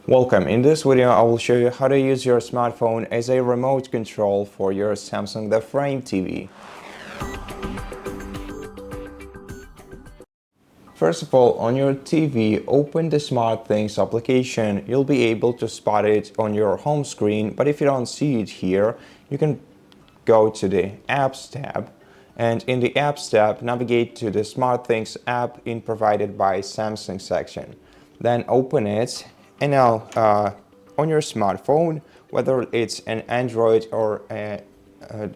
Welcome. In this video, I will show you how to use your smartphone as a remote control for your Samsung The Frame TV. First of all, on your TV, open the SmartThings application. You'll be able to spot it on your home screen, but if you don't see it here, you can go to the Apps tab, and in the Apps tab, navigate to the SmartThings app in provided by Samsung section. Then open it. And now, on your smartphone, whether it's an Android or an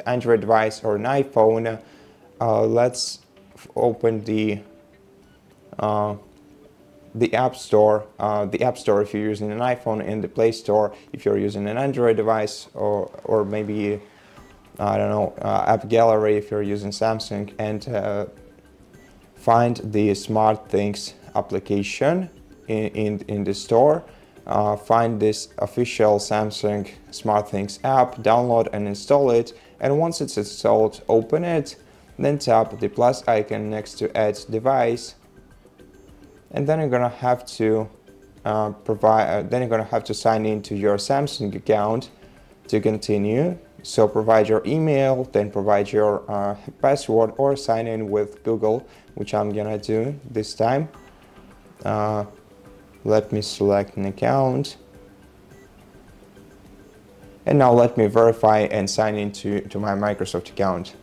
Android device or an iPhone, let's open the App Store. The App Store if you're using an iPhone, and the Play Store if you're using an Android device, or maybe I don't know, App Gallery if you're using Samsung, and find the SmartThings application in the store. Find this official Samsung SmartThings app, download and install it, and once it's installed, open it, then tap the plus icon next to add device, and then you're gonna have to sign into your Samsung account to continue. So provide your email, then provide your password, or sign in with Google, which I'm gonna do this time. Let me select an account, and now let me verify and sign into my Microsoft account.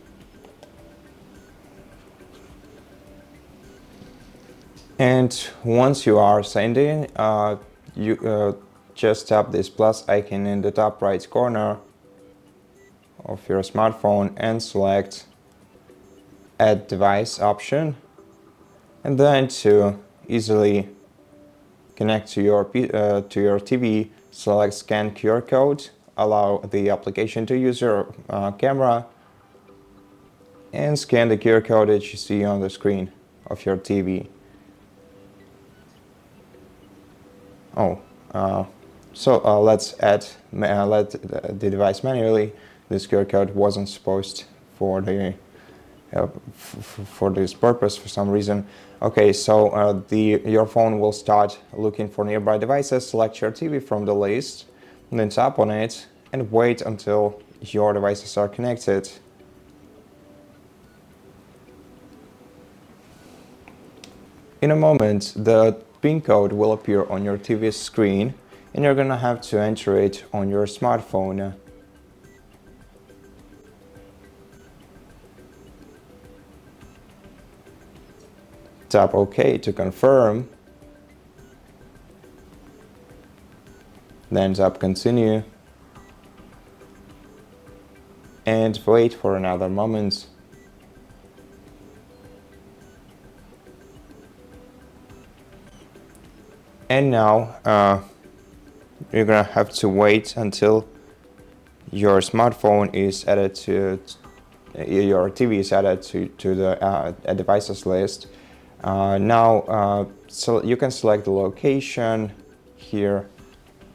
And once you are signed in, you just tap this plus icon in the top right corner of your smartphone and select Add Device option, and then to easily connect to your TV, select Scan QR code, allow the application to use your camera, and scan the QR code that you see on the screen of your TV. Let's add the device manually. This QR code wasn't supposed for this purpose for some reason. Okay, so your phone will start looking for nearby devices. Select your TV from the list, and then tap on it and wait until your devices are connected. In a moment, the PIN code will appear on your TV screen, and you're gonna have to enter it on your smartphone. Tap OK to confirm, then tap Continue, and wait for another moment. And now you're gonna have to wait until your smartphone is added to your TV is added to the devices list. So you can select the location here.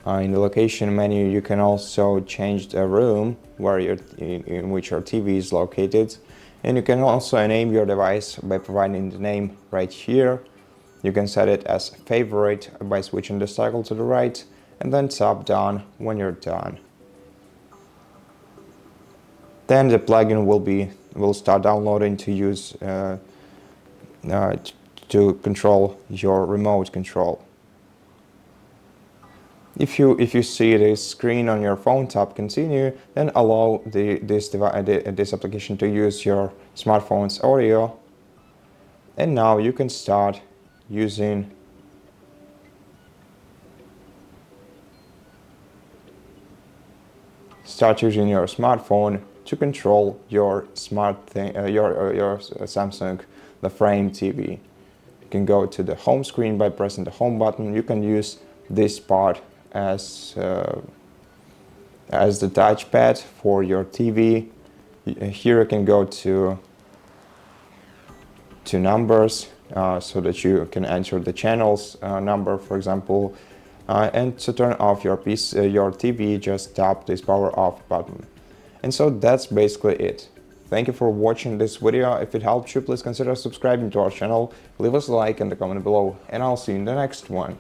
In the location menu, you can also change the room in which your TV is located, and you can also name your device by providing the name right here. You can set it as favorite by switching the toggle to the right, and then tap Done when you're done. Then the plugin will start downloading to use to control your remote control. If you see this screen on your phone, tap Continue, then allow this application to use your smartphone's audio, and now you can start using your smartphone to control your your Samsung The Frame TV. You can go to the home screen by pressing the home button. You can use this part as the touchpad for your TV. Here you can go to numbers so that you can enter the channel's number, for example, and to turn off your TV, just tap this power off button. And so that's basically it. Thank you for watching this video. If it helped you, please consider subscribing to our channel, leave us a like and a comment below, and I'll see you in the next one.